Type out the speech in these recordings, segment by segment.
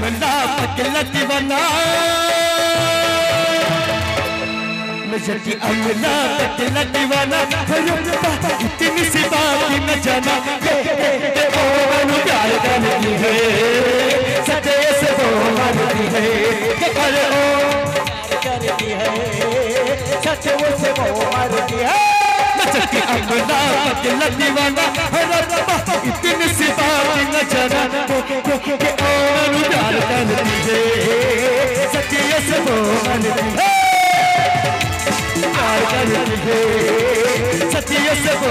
अमला पगला दीवाना मुझे अमला पगला दीवाना इतनी सी बात न जाना वो मनु प्यार करती है सजे से वो मारती है कर ओ करती है सचे वो से वो मारती है मुझे अमला पगला दीवाना इतनी सी बात न जाना वो मनु प्यार करती है सचे से वो मारती है सत्य से वो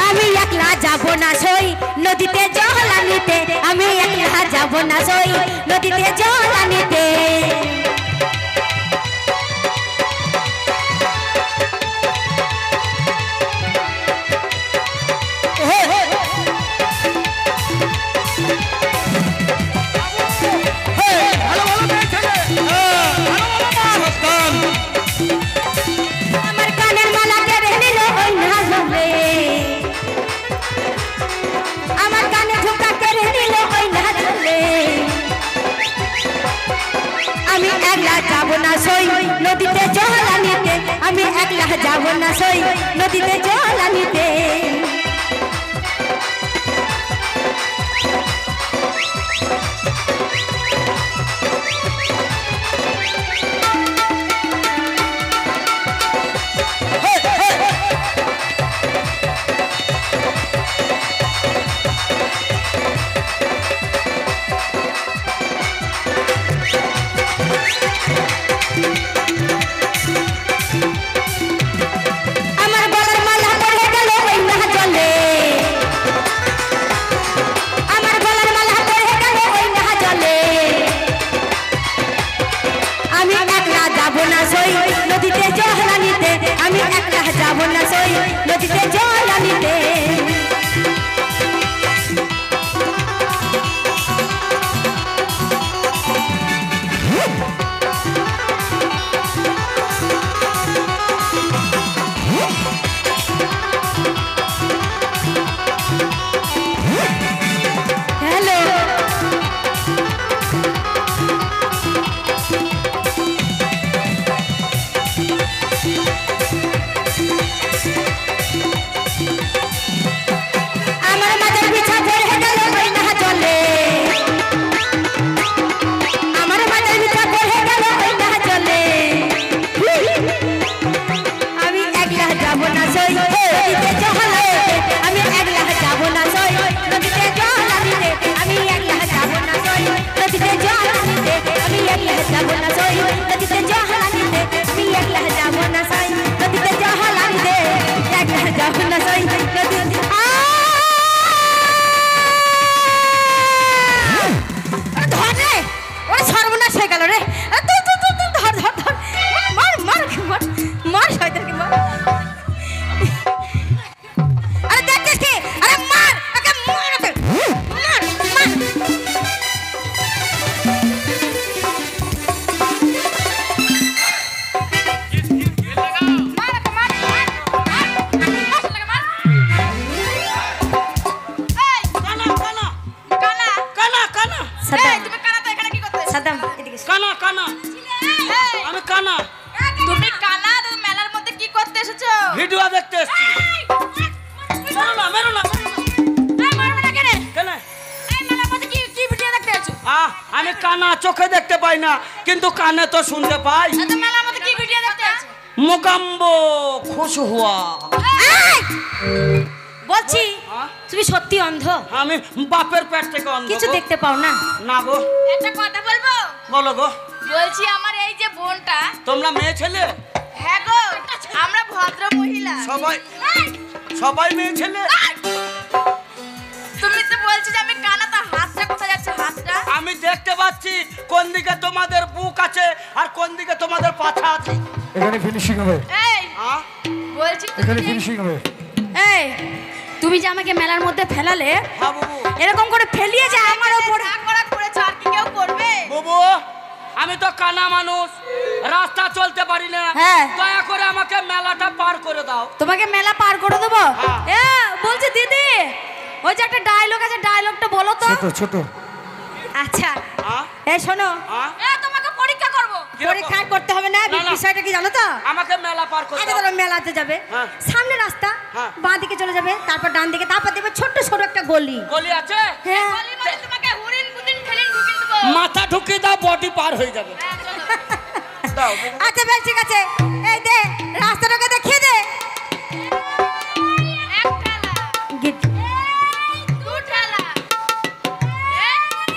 আমি একলা যাব না সই নদীতে জল আনিতে আমি একলা যাব না সই নদীতে জল আনিতে নদীতে জল আনিতে আমি একলা যাব না সই নদীতে জল আনিতে चोखे देखते पाई ना किंतु काने तो सुनते पाई मुकाम्बो खुश हुआ বলছি তুমি সত্যি অন্ধ আমি বাপের পেট থেকে অন্ধ কিছু দেখতে পাও না না গো একটা কথা বলবো বলো গো বলছি আমার এই যে বোনটা তোমরা মেয়ে ছেলে হ্যাঁ গো আমরা ভদ্র মহিলা সবাই মেয়ে ছেলে তুমি তো বলছো যে আমি কানা তো হাতটা কোথায় যাচ্ছে হাতটা আমি দেখতে পাচ্ছি কোন দিকে তোমাদের বুক আছে আর কোন দিকে তোমাদের পাছা আছে এখানে ফিনিশিং হবে এই বলছি এখানে ফিনিশিং হবে এই তুমি যে আমাকে মেলার মধ্যে ফেলালে, হ্যাঁ বাবু। এরকম করে ফেলিয়ে যে আমার ওপর যা করার করেছো, আর কি কেউ করবে? বাবু আমি তো কানা মানুষ, রাস্তা চলতে পারি না, হ্যাঁ। দয়া করে আমাকে মেলাটা পার করে দাও। তোমাকে মেলা পার করে দেবো। হ্যাঁ। এ বলছি দিদি, ওই যে একটা ডায়লগ আছে, ডায়লগটা বলো তো। ছোট ছোট আচ্ছা হ্যাঁ? এই শোনো, হ্যাঁ? তোমাকে পরীক্ষা করব। কিরকম? পরীক্ষা করতে হবে না, না, না। বিষয়টা কি জানো তো? আমাকে মেলা পার করে আগে দাও। ধরো মেলাতে যাবে, হ্যাঁ। সামনে রাস্তা, হ্যাঁ। বাঁ দিকে চলে যাবে, তারপর ডান দিকে, তারপর দেখবে ছোট্ট ছোট একটা গলি। গলি আছে? হ্যাঁ। গলির মধ্যে তোমাকে হুরিন কুদিন ঠেলিন ঢুকিয়ে দেবো। মাথা ঢুকিয়ে দাও, বডি পার হয়ে যাবে। হ্যাঁ, চলো। দাও বাবু। আচ্ছা বেশ ঠিক আছে, এই দে রাস্তাটাকে দেখিয়ে দে। এক ঠেলা, গিট। দু ঠেলা,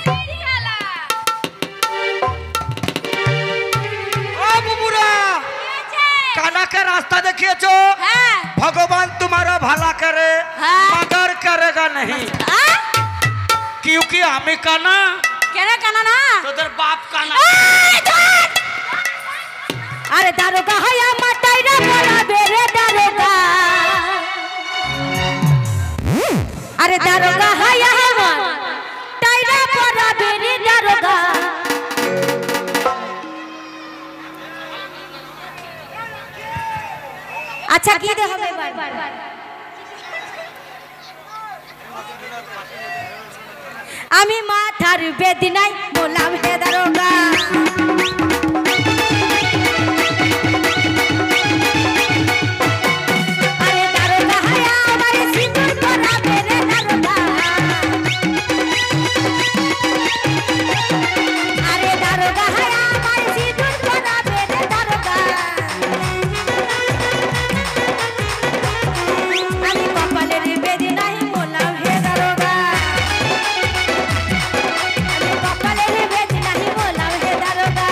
তিন ঠেলা। ও বুবুরা, काना के रास्ता देखिएছো? হ্যাঁ। भगवान तुम्हारा भला करे, हाँ। मगर करेगा नहीं, আ? क्योंकि हमें काना, কেন কানা না? তোদের বাপ কানা। এই ধর! আরে দারোগা হয় আমার টাইরা পড়াবে রে দারোগা। আরে দারোগা হয় আমার টাইরা পড়াবে রে দারোগা। আচ্ছা কি দে হবে এবার? আমি মাথার বেদনায় বললাম হে দারোগা। আরে দারোগা হয় আমার সিঁদুর পরাবে রে দারোগা। আরে দারোগা হয় আমার সিঁদুর পরাবে রে দারোগা। আমি কপালের বেদনায় বললাম হে দারোগা। আমি কপালের বেদনায় বললাম হে দারোগা।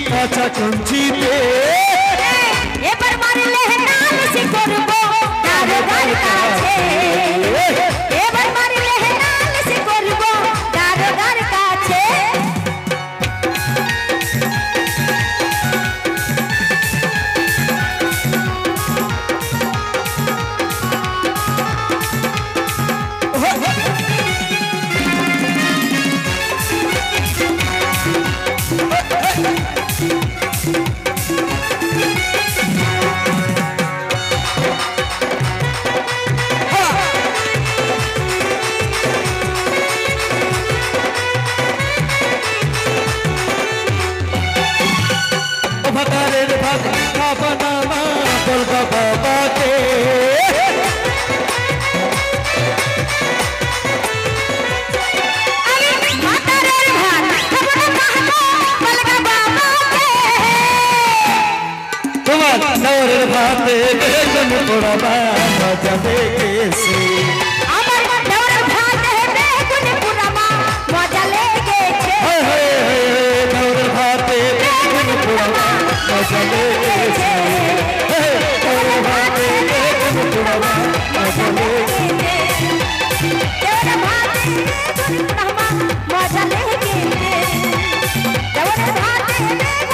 কাঁচা কঞ্চিতে এবার মারলে নাল সে করবো দারোগার কাছে। এবার মারলে নাল সে করবো দারোগার কাছে। ভকারের ভাগ খাবানা বলবা বাবাকে আমি মাতারের ভাত খাবো না কাহাবো বলগা বাবাকে। তোমার নওরের ভাতে বেগুন পোড়াবা মজা দেখেছি। আমার দেওরের ভাত বেগুন পুরামা মজা লেগেছে। হায় হায় হায় নওরের ভাতে বেগুন পোড়াবা মজা লেগেছে। নওরের ভাতে বেগুন পোড়াবা মজা লেগেছে। দেওরের ভাত বেগুন পুরামা মজা লেগেছে। দেওরের ভাত রে